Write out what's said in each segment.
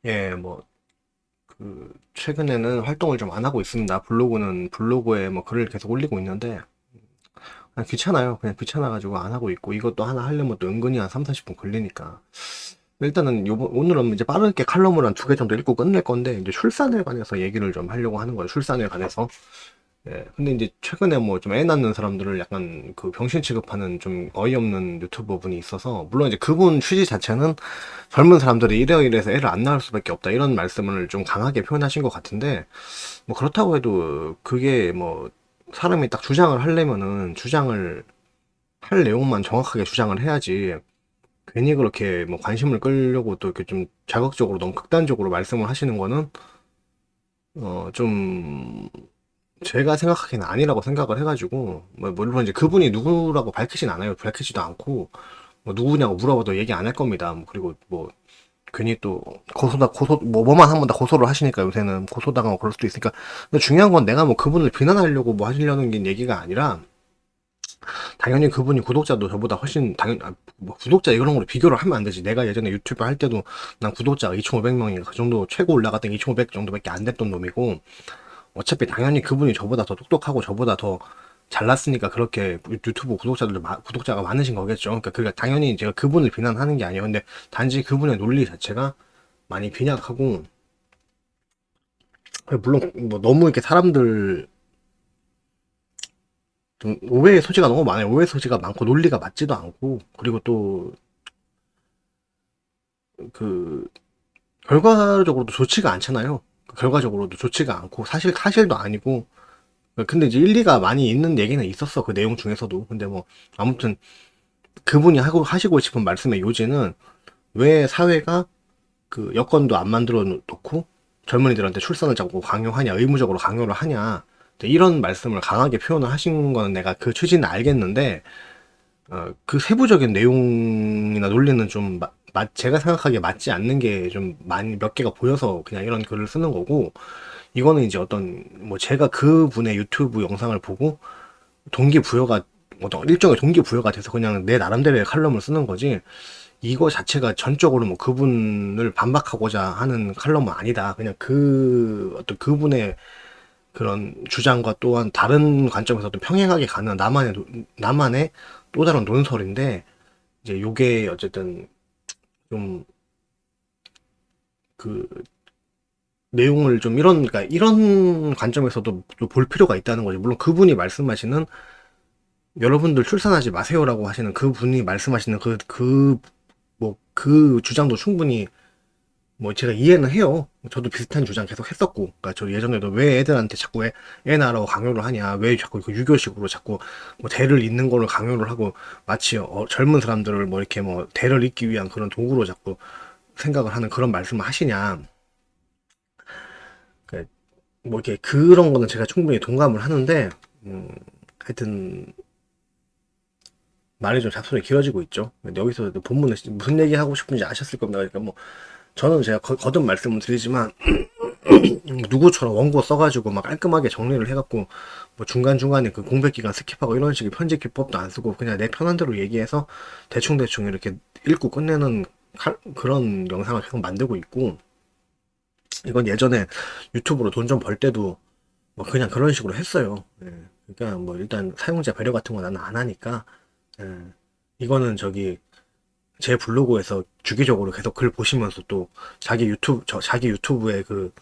예, 최근에는 활동을 좀 안 하고 있습니다. 블로그에 뭐 글을 계속 올리고 있는데, 그냥 귀찮아요. 그냥 귀찮아가지고 안 하고 있고, 이것도 하나 하려면 또 은근히 한 3, 40분 걸리니까. 일단은 오늘은 이제 빠르게 칼럼을 한 두 개 정도 읽고 끝낼 건데, 이제 출산에 관해서 얘기를 좀 하려고 하는 거예요. 출산에 관해서. 예, 근데 이제 최근에 뭐 좀 애 낳는 사람들을 약간 그 병신 취급하는 좀 어이없는 유튜버 분이 있어서, 물론 이제 그분 취지 자체는 젊은 사람들이 이래서 애를 안 낳을 수밖에 없다 이런 말씀을 좀 강하게 표현하신 것 같은데, 뭐 그렇다고 해도 그게 뭐 사람이 딱 주장을 하려면은 주장을 할 내용만 정확하게 주장을 해야지, 괜히 그렇게 뭐 관심을 끌려고 또 이렇게 좀 자극적으로 너무 극단적으로 말씀을 하시는 거는 좀 제가 생각하기에는 아니라고 생각을 해가지고, 뭐 물론 이제 그분이 누구라고 밝히진 않아요. 밝히지도 않고, 뭐 누구냐고 물어봐도 얘기 안 할 겁니다. 뭐 그리고 뭐 괜히 또 뭐만 하면 다 고소를 하시니까 요새는 고소당하고 그럴 수도 있으니까. 근데 중요한 건 내가 뭐 그분을 비난하려고 뭐 하시려는 게 얘기가 아니라, 당연히 그분이 구독자도 저보다 훨씬 뭐 구독자 이런 걸로 비교를 하면 안 되지. 내가 예전에 유튜브 할 때도 난 구독자가 2,500명인가 그 정도, 최고 올라갔던 게 2,500 정도밖에 안 됐던 놈이고, 어차피 당연히 그분이 저보다 더 똑똑하고 저보다 더 잘났으니까 그렇게 유튜브 구독자가 많으신 거겠죠. 그러니까 당연히 제가 그분을 비난하는 게 아니에요. 근데 단지 그분의 논리 자체가 많이 빈약하고, 물론 뭐 너무 이렇게 사람들 좀 오해의 소지가 너무 많아요. 오해 소지가 많고 논리가 맞지도 않고, 그리고 또 그 결과적으로도 좋지가 않잖아요. 결과적으로도 좋지가 않고 사실도 아니고. 근데 이제 일리가 많이 있는 얘기는 있었어, 그 내용 중에서도. 근데 뭐 아무튼 그분이 하시고 싶은 말씀의 요지는, 왜 사회가 그 여건도 안 만들어 놓고 젊은이들한테 출산을 자꾸 강요하냐, 의무적으로 강요를 하냐, 이런 말씀을 강하게 표현을 하신 거는 내가 그 취지는 알겠는데, 그 세부적인 내용이나 논리는 좀 제가 생각하기에 맞지 않는 게 좀 많이 몇 개가 보여서 그냥 이런 글을 쓰는 거고, 이거는 이제 어떤 뭐 제가 그분의 유튜브 영상을 보고 동기부여가, 어떤 일종의 동기부여가 돼서 그냥 내 나름대로의 칼럼을 쓰는 거지, 이거 자체가 전적으로 뭐 그분을 반박하고자 하는 칼럼은 아니다. 그냥 어떤 그분의 그런 주장과 또한 다른 관점에서도 평행하게 가는 나만의 또 다른 논설인데, 이제 요게 어쨌든 좀 그 내용을 좀 그러니까 이런 관점에서도 볼 필요가 있다는 거죠. 물론 그분이 말씀하시는, 여러분들 출산하지 마세요라고 하시는 그분이 말씀하시는 그 주장도 충분히 뭐 제가 이해는 해요. 저도 비슷한 주장 계속 했었고, 그러니까 저 예전에도 왜 애들한테 자꾸 애 낳으라고 강요를 하냐, 왜 자꾸 그 유교식으로 자꾸 뭐 대를 잇는 거를 강요를 하고, 마치 젊은 사람들을 뭐 이렇게 뭐 대를 잇기 위한 그런 도구로 자꾸 생각을 하는 그런 말씀을 하시냐. 그러니까 뭐 이렇게 그런 거는 제가 충분히 동감을 하는데, 하여튼 말이 좀 잡소리 길어지고 있죠. 근데 여기서 본문에 무슨 얘기 하고 싶은지 아셨을 겁니다. 그러니까 뭐 저는 제가 거듭 말씀을 드리지만, 누구처럼 원고 써가지고 막 깔끔하게 정리를 해갖고 뭐 중간중간에 그 공백 기간 스킵하고 이런 식의 편집 기법도 안 쓰고 그냥 내 편한 대로 얘기해서 대충대충 이렇게 읽고 끝내는 그런 영상을 계속 만들고 있고, 이건 예전에 유튜브로 돈 좀 벌 때도 뭐 그냥 그런 식으로 했어요. 예. 그러니까 뭐 일단 사용자 배려 같은 거 나는 안 하니까. 예. 이거는 제 블로그에서 주기적으로 계속 글 보시면서 또 자기 유튜브에 그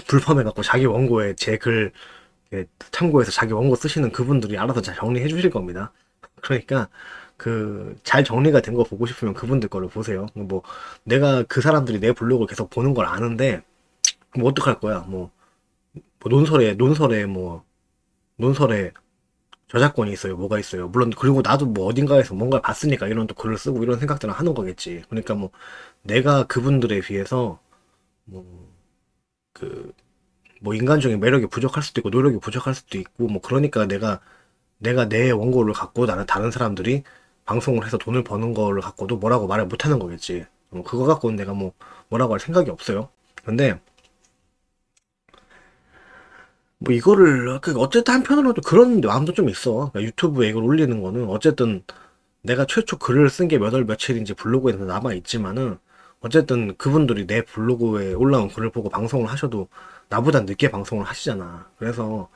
불펌해갖고 자기 원고에 제 글 참고해서 자기 원고 쓰시는 그분들이 알아서 잘 정리해 주실 겁니다. 그러니까 그 잘 정리가 된 거 보고 싶으면 그분들 거를 보세요. 뭐 내가 그 사람들이 내 블로그를 계속 보는 걸 아는데, 뭐 어떡할 거야. 뭐 논설에 저작권이 있어요. 뭐가 있어요. 물론 그리고 나도 뭐 어딘가에서 뭔가를 봤으니까 이런 또 글을 쓰고 이런 생각들을 하는 거겠지. 그러니까 뭐 내가 그분들에 비해서 그 뭐 인간적인 매력이 부족할 수도 있고 노력이 부족할 수도 있고, 뭐 그러니까 내가 내 원고를 갖고 나는 다른 사람들이 방송을 해서 돈을 버는 거를 갖고도 뭐라고 말을 못 하는 거겠지. 그거 갖고는 내가 뭐라고 할 생각이 없어요. 근데 뭐 이거를 어쨌든 한편으로도 그런 마음도 좀 있어. 그러니까 유튜브에 이걸 올리는 거는 어쨌든 내가 최초 글을 쓴 게 몇 월 며칠인지 블로그에 남아 있지만은, 어쨌든 그분들이 내 블로그에 올라온 글을 보고 방송을 하셔도 나보다 늦게 방송을 하시잖아. 그래서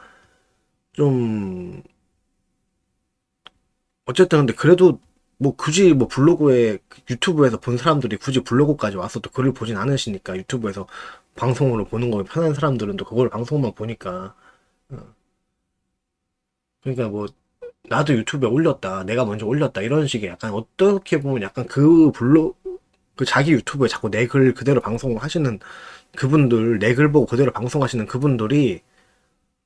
좀 어쨌든 근데 그래도 뭐 굳이 뭐 블로그에 유튜브에서 본 사람들이 굳이 블로그까지 와서 또 글을 보진 않으시니까 유튜브에서 방송으로 보는 거 편한 사람들은 또 그걸 방송만 보니까 그러니까 뭐 나도 유튜브에 올렸다 내가 먼저 올렸다 이런 식의 약간 어떻게 보면 약간 그 자기 유튜브에 자꾸 내 글 그대로 방송을 하시는 그분들 내 글 보고 그대로 방송하시는 그분들이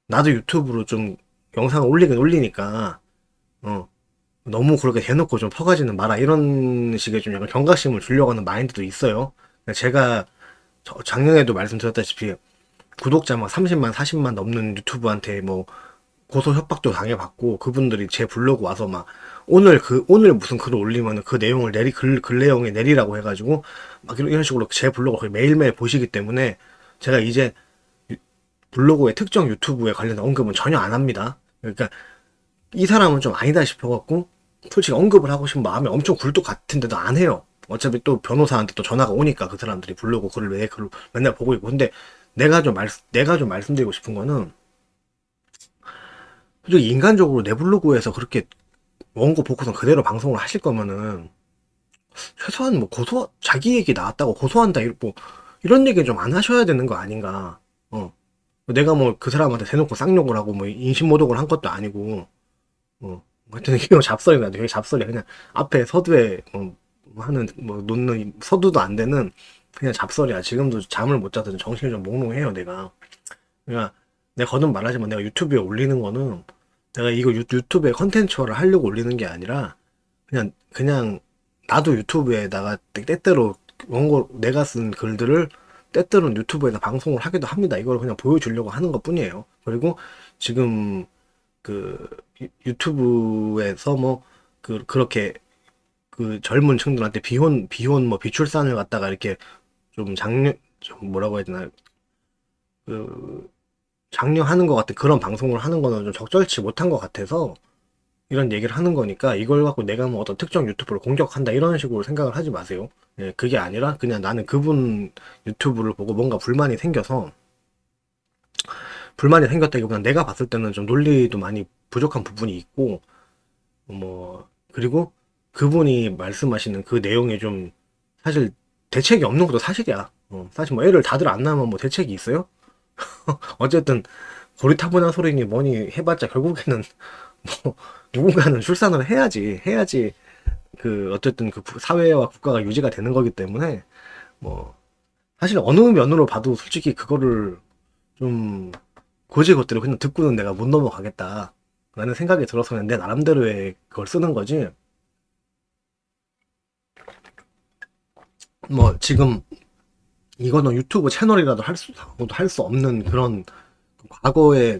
나도 유튜브로 좀 영상을 올리긴 올리니까 어 너무 그렇게 대놓고 좀 퍼가지는 마라 이런 식의 좀 약간 경각심을 주려고 하는 마인드도 있어요. 제가 작년에도 말씀드렸다시피 구독자 막 30만 40만 넘는 유튜브한테 뭐 고소 협박도 당해봤고 그분들이 제 블로그 와서 막 오늘 무슨 글을 올리면 그 내용을 글 내용에 내리라고 해가지고 막 이런 식으로 제 블로그를 거의 매일매일 보시기 때문에 제가 이제 블로그의 특정 유튜브에 관련된 언급은 전혀 안 합니다. 그러니까 이 사람은 좀 아니다 싶어갖고 솔직히 언급을 하고 싶은 마음이 엄청 굴뚝 같은데도 안 해요. 어차피 또 변호사한테 또 전화가 오니까 그 사람들이 블로그 글을 왜 글을 맨날 보고 있고 근데 내가 좀 말씀드리고 싶은 거는 솔직히 인간적으로 내 블로그에서 그렇게 원고 보고서 그대로 방송을 하실 거면은 최소한 뭐 자기 얘기 나왔다고 고소한다 뭐 이런 얘기 좀 안 하셔야 되는 거 아닌가. 내가 뭐 그 사람한테 대놓고 쌍욕을 하고 뭐 인신모독을 한 것도 아니고 하여튼 이거 잡설이다. 되게 잡설이야. 그냥 앞에 서두에 하는 뭐 놓는 서두도 안 되는 그냥 잡설이야. 지금도 잠을 못 자서 정신이 좀 몽롱해요. 내가. 그러니까 내가 거듭 말하지만 내가 유튜브에 올리는 거는 내가 이거 유튜브에 컨텐츠화를 하려고 올리는 게 아니라 그냥 나도 유튜브에다가 때때로 원고 내가 쓴 글들을 때때로는 유튜브에다 방송을 하기도 합니다. 이걸 그냥 보여주려고 하는 것 뿐이에요. 그리고 지금 그 유튜브에서 뭐 그렇게 그 젊은 층들한테 비혼 뭐 비출산을 갖다가 이렇게 좀 뭐라고 해야 되나 그 장려하는 것 같은 그런 방송을 하는 거는 좀 적절치 못한 것 같아서 이런 얘기를 하는 거니까 이걸 갖고 내가 뭐 어떤 특정 유튜브를 공격한다 이런 식으로 생각을 하지 마세요. 예, 그게 아니라 그냥 나는 그분 유튜브를 보고 뭔가 불만이 생겼다기보다 내가 봤을 때는 좀 논리도 많이 부족한 부분이 있고 뭐 그리고 그분이 말씀하시는 그 내용에 좀 사실 대책이 없는 것도 사실이야. 사실 뭐 애를 다들 안 낳으면 뭐 대책이 있어요? 어쨌든 고리타분한 소리니 뭐니 해봤자 결국에는 뭐 누군가는 출산을 해야지 그 어쨌든 그 사회와 국가가 유지가 되는 거기 때문에 뭐 사실 어느 면으로 봐도 솔직히 그거를 좀 고지것대로 그냥 듣고는 내가 못 넘어가겠다 라는 생각이 들어서 그냥 내 나름대로의 그걸 쓰는 거지. 뭐 지금 이거는 유튜브 채널이라도 할 수 없는 그런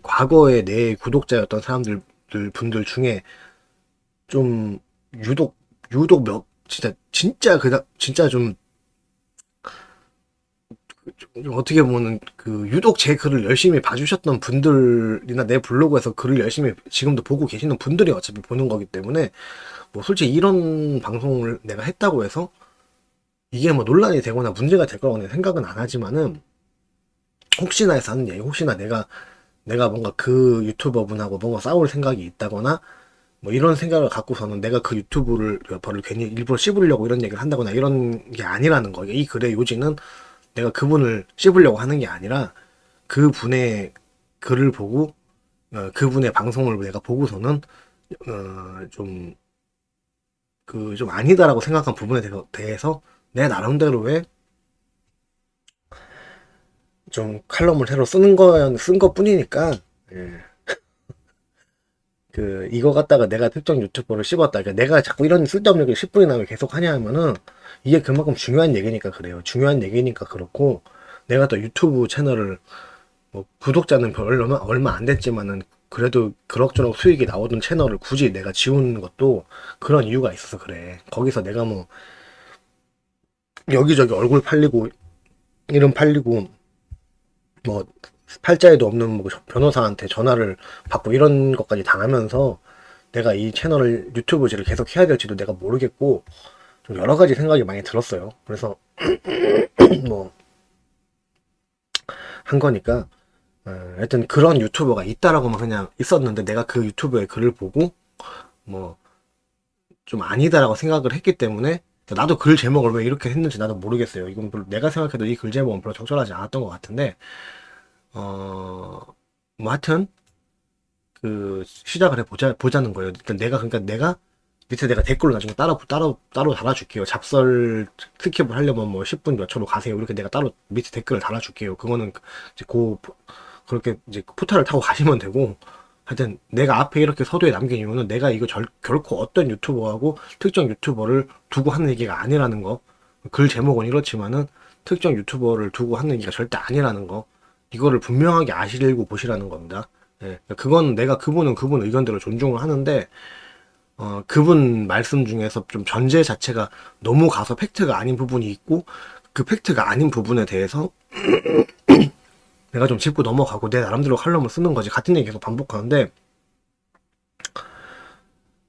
과거에 내 구독자였던 분들 중에 좀 유독 진짜 좀 어떻게 보면 그 유독 제 글을 열심히 봐주셨던 분들이나 내 블로그에서 글을 열심히 지금도 보고 계시는 분들이 어차피 보는 거기 때문에 뭐 솔직히 이런 방송을 내가 했다고 해서 이게 뭐 논란이 되거나 문제가 될 거라고 생각은 안 하지만은 혹시나 해서 하는 얘기 혹시나 내가 뭔가 그 유튜버 분하고 뭔가 싸울 생각이 있다거나 뭐 이런 생각을 갖고서는 내가 그 유튜브를 벌을 괜히 일부러 씹으려고 이런 얘기를 한다거나 이런 게 아니라는 거예요. 이 글의 요지는 내가 그분을 씹으려고 하는 게 아니라 그분의 글을 보고 그분의 방송을 내가 보고서는 좀 좀 아니다라고 생각한 부분에 대해서 내 나름대로의 좀 칼럼을 새로 쓴 것뿐이니까 예. 이거 갖다가 내가 특정 유튜버를 씹었다. 그러니까 내가 자꾸 이런 쓸데없는 얘기를 10분이나 왜 계속 하냐 하면은 이게 그만큼 중요한 얘기니까 그래요. 중요한 얘기니까 그렇고 내가 또 유튜브 채널을 뭐 구독자는 얼마 안 됐지만은 그래도 그럭저럭 수익이 나오던 채널을 굳이 내가 지우는 것도 그런 이유가 있어서 그래. 거기서 내가 뭐 여기저기 얼굴 팔리고 이름 팔리고 뭐 팔자에도 없는 뭐 변호사한테 전화를 받고 이런 것까지 당하면서 내가 이 채널을 유튜브를 계속 해야 될지도 내가 모르겠고 좀 여러 가지 생각이 많이 들었어요. 그래서 뭐 한 거니까 하여튼 그런 유튜버가 있다라고만 그냥 있었는데 내가 그 유튜버의 글을 보고 뭐 좀 아니다라고 생각을 했기 때문에 나도 글 제목을 왜 이렇게 했는지 나도 모르겠어요. 이건 별로 내가 생각해도 이 글 제목은 별로 적절하지 않았던 것 같은데 뭐 하여튼 그 시작을 보자는 거예요. 일단 그러니까 내가 밑에 내가 댓글로 나중에 따로 달아줄게요. 잡설 스킵을 하려면 뭐 10분 몇 초로 가세요. 이렇게 내가 따로 밑에 댓글을 달아줄게요. 그거는 이제 그렇게 이제 포탈을 타고 가시면 되고, 하여튼 내가 앞에 이렇게 서두에 남긴 이유는 내가 이거 결코 어떤 유튜버하고 특정 유튜버를 두고 하는 얘기가 아니라는 거. 글 제목은 이렇지만은 특정 유튜버를 두고 하는 얘기가 절대 아니라는 거. 이거를 분명하게 아시고 보시라는 겁니다. 예, 그건 내가 그분 의견대로 존중을 하는데, 그분 말씀 중에서 좀 전제 자체가 너무 가서 팩트가 아닌 부분이 있고, 그 팩트가 아닌 부분에 대해서 내가 좀 짚고 넘어가고 내 나름대로 칼럼을 쓰는 거지. 같은 얘기 계속 반복하는데,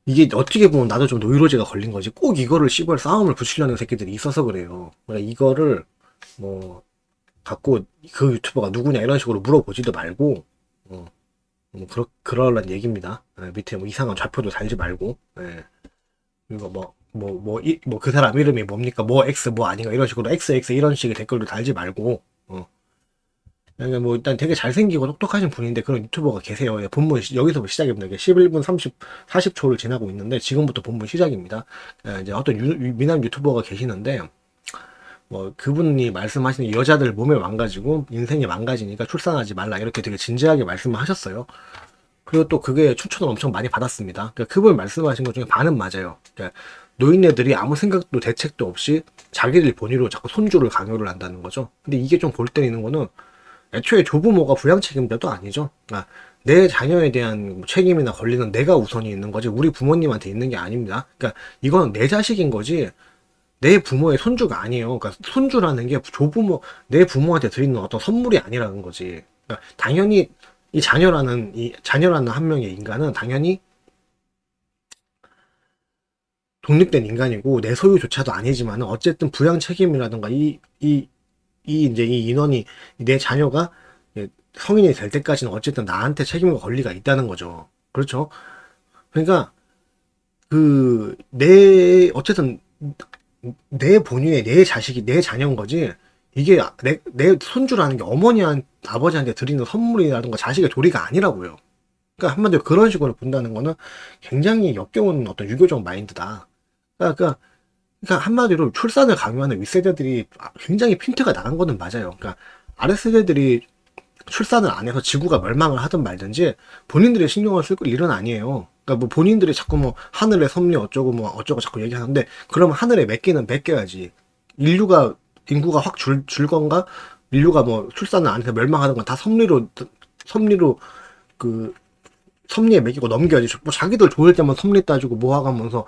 이게 어떻게 보면 나도 좀 노이로제가 걸린 거지. 꼭 이거를 씨발 싸움을 붙이려는 새끼들이 있어서 그래요. 그러니까 이거를 뭐 갖고 그 유튜버가 누구냐 이런 식으로 물어보지도 말고, 그러란 얘기입니다. 예, 밑에 뭐 이상한 좌표도 달지 말고, 예. 그리고 그 사람 이름이 뭡니까? 뭐 X 뭐 아닌가 이런 식으로 XX 이런 식의 댓글도 달지 말고, 그러니까 뭐 일단 되게 잘생기고 똑똑하신 분인데 그런 유튜버가 계세요. 예, 본문 여기서부터 시작입니다. 이게 11분 40초를 지나고 있는데 지금부터 본문 시작입니다. 예, 이제 어떤 미남 유튜버가 계시는데 뭐 그분이 말씀하시는 여자들 몸에 망가지고 인생이 망가지니까 출산하지 말라 이렇게 되게 진지하게 말씀을 하셨어요. 그리고 또 그게 추천을 엄청 많이 받았습니다. 그러니까 그분 말씀하신 것 중에 반은 맞아요. 그러니까 노인네들이 아무 생각도 대책도 없이 자기들 본의로 자꾸 손주를 강요를 한다는 거죠. 근데 이게 좀 골 때리는 거는 애초에 조부모가 부양 책임자도 아니죠. 그러니까 내 자녀에 대한 책임이나 권리는 내가 우선이 있는 거지 우리 부모님한테 있는 게 아닙니다. 그러니까 이건 내 자식인 거지 내 부모의 손주가 아니에요. 그러니까 손주라는 게 내 부모한테 드리는 어떤 선물이 아니라는 거지. 그러니까 당연히 이 자녀라는 한 명의 인간은 당연히 독립된 인간이고 내 소유조차도 아니지만은 어쨌든 부양 책임이라든가 이제 이 인원이 내 자녀가 성인이 될 때까지는 어쨌든 나한테 책임과 권리가 있다는 거죠. 그렇죠? 그러니까 어쨌든 내 본위에 내 자식이 내 자녀인 거지. 이게 내 손주라는 게 아버지한테 드리는 선물이라든가 자식의 도리가 아니라고요. 그러니까 한마디로 그런 식으로 본다는 거는 굉장히 역겨운 어떤 유교적 마인드다. 그러니까 한마디로 출산을 강요하는 윗세대들이 굉장히 핀트가 나간 거는 맞아요. 그러니까 아랫세대들이 출산을 안 해서 지구가 멸망을 하든 말든지 본인들이 신경을 쓸 일은 아니에요. 그러니까 뭐 본인들이 자꾸 뭐 하늘의 섭리 어쩌고 자꾸 얘기하는데 그러면 하늘에 몇 개는 맡겨야지. 인구가 확 줄 건가? 인류가 뭐 출산을 안 해서 멸망하는 건 다 섭리로 그 섭리에 맡기고 넘겨야지. 뭐 자기들 좋을 때만 섭리 따지고 모아가면서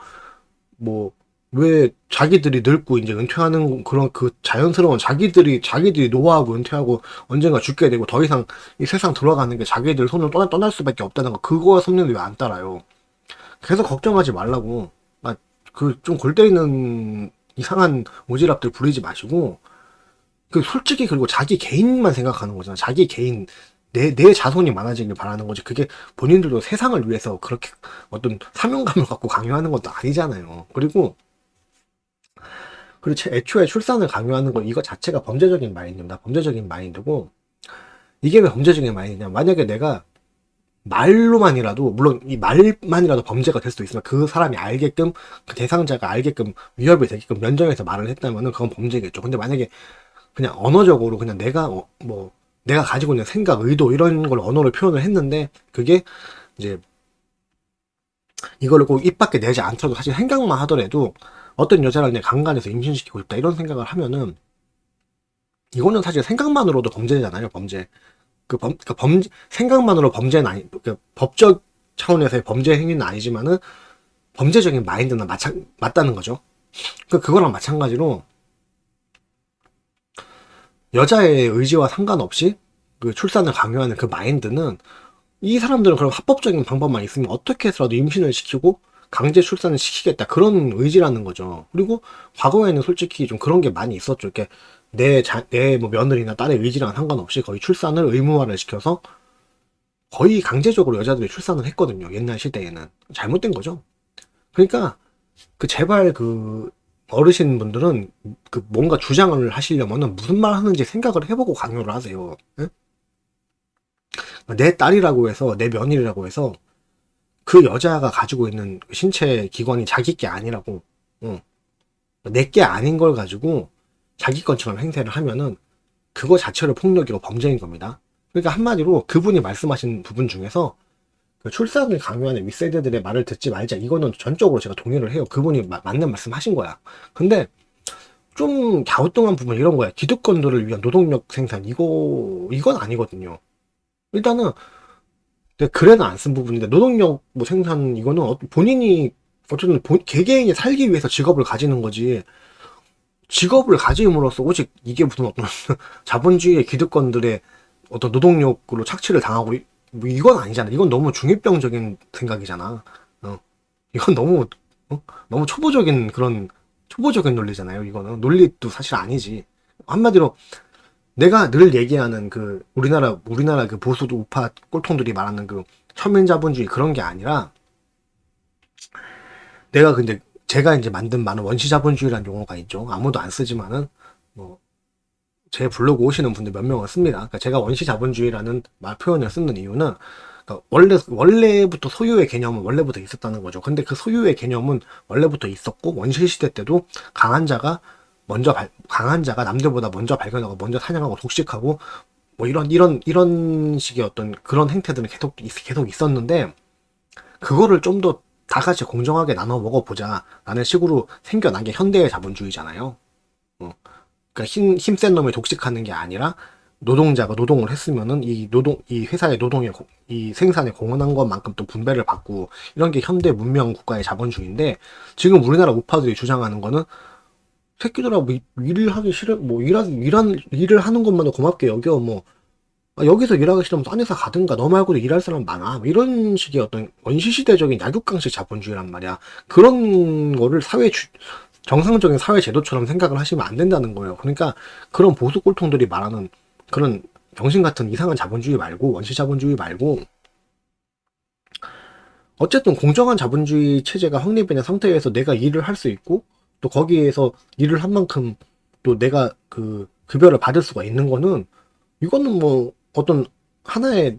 뭐 왜 자기들이 늙고 이제 은퇴하는 그런 그 자연스러운 자기들이 노화하고 은퇴하고 언젠가 죽게 되고 더 이상 이 세상 돌아가는 게 자기들 손을 떠날 수밖에 없다는 거 그거 섭리는 왜 안 따라요? 계속 걱정하지 말라고. 그 좀 골 때리는 이상한 오지랖들 부리지 마시고 그 솔직히 그리고 자기 개인만 생각하는 거잖아. 자기 개인 내 자손이 많아지길 바라는 거지. 그게 본인들도 세상을 위해서 그렇게 어떤 사명감을 갖고 강요하는 것도 아니잖아요. 그리고 애초에 출산을 강요하는 거 이거 자체가 범죄적인 마인드입니다. 범죄적인 마인드고 이게 왜 범죄적인 마인드냐? 만약에 내가 말로만이라도 물론 이 말만이라도 범죄가 될 수도 있으면 그 사람이 알게끔 그 대상자가 알게끔 위협이 되게끔 면전에서 말을 했다면은 그건 범죄겠죠. 근데 만약에 그냥 언어적으로 그냥 내가 가지고 있는 생각, 의도 이런 걸 언어로 표현을 했는데 그게 이제 이거를 꼭 입 밖에 내지 않더라도 사실 생각만 하더라도 어떤 여자를 그냥 강간해서 임신시키고 싶다 이런 생각을 하면은 이거는 사실 생각만으로도 범죄잖아요. 범죄. 생각만으로 범죄는 법적 차원에서의 범죄 행위는 아니지만은 범죄적인 마인드는 맞다는 거죠. 그거랑 마찬가지로 여자의 의지와 상관없이 그 출산을 강요하는 그 마인드는 이 사람들은 그럼 합법적인 방법만 있으면 어떻게 해서라도 임신을 시키고 강제 출산을 시키겠다 그런 의지라는 거죠. 그리고 과거에는 솔직히 좀 그런 게 많이 있었죠. 이렇게 내 뭐 며느리나 딸의 의지랑 상관없이 거의 출산을 의무화를 시켜서 거의 강제적으로 여자들이 출산을 했거든요. 옛날 시대에는. 잘못된 거죠. 그러니까 그 제발 그 어르신 분들은 그 뭔가 주장을 하시려면은 무슨 말 하는지 생각을 해보고 강요를 하세요. 예? 내 딸이라고 해서 내 며느리라고 해서 그 여자가 가지고 있는 신체 기관이 자기 게 아니라고, 내 게 아닌 걸 가지고 자기 것처럼 행세를 하면은 그거 자체로 폭력이고 범죄인 겁니다. 그러니까 한마디로 그분이 말씀하신 부분 중에서 그 출산을 강요하는 윗세대들의 말을 듣지 말자, 이거는 전적으로 제가 동의를 해요. 그분이 맞는 말씀 하신 거야. 근데 좀 갸우뚱한 부분 이런 거야. 기득권들을 위한 노동력 생산, 이건 아니거든요. 일단은 근데 글에는 안 쓴 부분인데 노동력 뭐 생산, 이거는 본인이 어쨌든 개개인이 살기 위해서 직업을 가지는 거지, 직업을 가짐으로써 오직 이게 무슨 어떤 자본주의의 기득권들의 어떤 노동력으로 착취를 당하고 뭐 이건 아니잖아. 이건 너무 중이병적인 생각이잖아. 이건 너무 너무 초보적인 논리잖아요. 이거는 논리도 사실 아니지. 한마디로 내가 늘 얘기하는 그 우리나라 그 보수 우파 꼴통들이 말하는 그 서민자본주의 그런 게 아니라, 내가 근데 제가 이제 만든 많은 원시자본주의라는 용어가 있죠. 아무도 안 쓰지만은 뭐 제 블로그 오시는 분들 몇 명은 씁니다. 그러니까 제가 원시자본주의라는 말 표현을 쓰는 이유는, 그러니까 원래부터 소유의 개념은 원래부터 있었다는 거죠. 근데 그 소유의 개념은 원래부터 있었고 원시 시대 때도 강한 자가 남들보다 먼저 발견하고 먼저 사냥하고 독식하고 뭐 이런 식의 어떤 그런 행태들은 계속 있었는데, 그거를 좀 더 다 같이 공정하게 나눠 먹어보자 라는 식으로 생겨난 게 현대의 자본주의잖아요. 어. 그러니까 힘센 놈이 독식하는 게 아니라 노동자가 노동을 했으면은 이 회사의 이 생산에 공헌한 것만큼 또 분배를 받고, 이런 게 현대 문명 국가의 자본주의인데, 지금 우리나라 우파들이 주장하는 거는 새끼들아 뭐 일을 하기 싫어, 뭐 일을 하는 것만도 고맙게 여겨, 뭐 여기서 일하기 싫으면 딴 회사 가든가, 너 말고도 일할 사람 많아, 뭐 이런 식의 어떤 원시시대적인 약육강식 자본주의란 말이야. 그런 거를 정상적인 사회 제도처럼 생각을 하시면 안 된다는 거예요. 그러니까 그런 보수 꼴통들이 말하는 그런 병신 같은 이상한 자본주의 말고, 원시 자본주의 말고, 어쨌든 공정한 자본주의 체제가 확립된 상태에서 내가 일을 할 수 있고, 또 거기에서 일을 한 만큼 또 내가 그 급여를 받을 수가 있는 거는, 이거는 뭐 어떤 하나의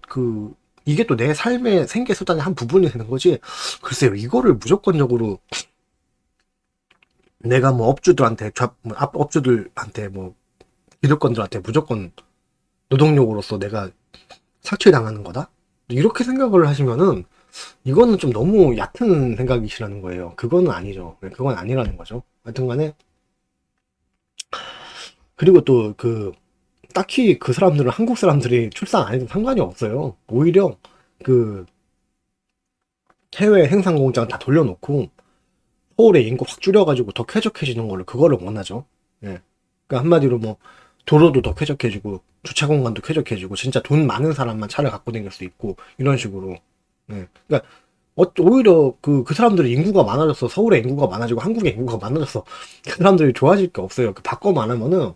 이게 또 내 삶의 생계 수단의 한 부분이 되는 거지. 글쎄요, 이거를 무조건적으로 내가 뭐 업주들한테 뭐 기득권들한테 무조건 노동력으로서 내가 착취당하는 거다, 이렇게 생각을 하시면은 이거는 좀 너무 얕은 생각이시라는 거예요. 그거는 아니죠. 그건 아니라는 거죠. 하여튼간에, 그리고 또 딱히 그 사람들은 한국 사람들이 출산 안 해도 상관이 없어요. 오히려 그 해외 생산 공장 다 돌려놓고 서울의 인구 확 줄여가지고 더 쾌적해지는 그거를 원하죠. 예. 그러니까 한마디로 뭐 도로도 더 쾌적해지고 주차 공간도 쾌적해지고 진짜 돈 많은 사람만 차를 갖고 다닐 수 있고, 이런 식으로. 예. 그러니까 오히려 그 사람들이 인구가 많아져서, 서울의 인구가 많아지고 한국의 인구가 많아져서 그 사람들이 좋아질 게 없어요. 바꿔 안 하면은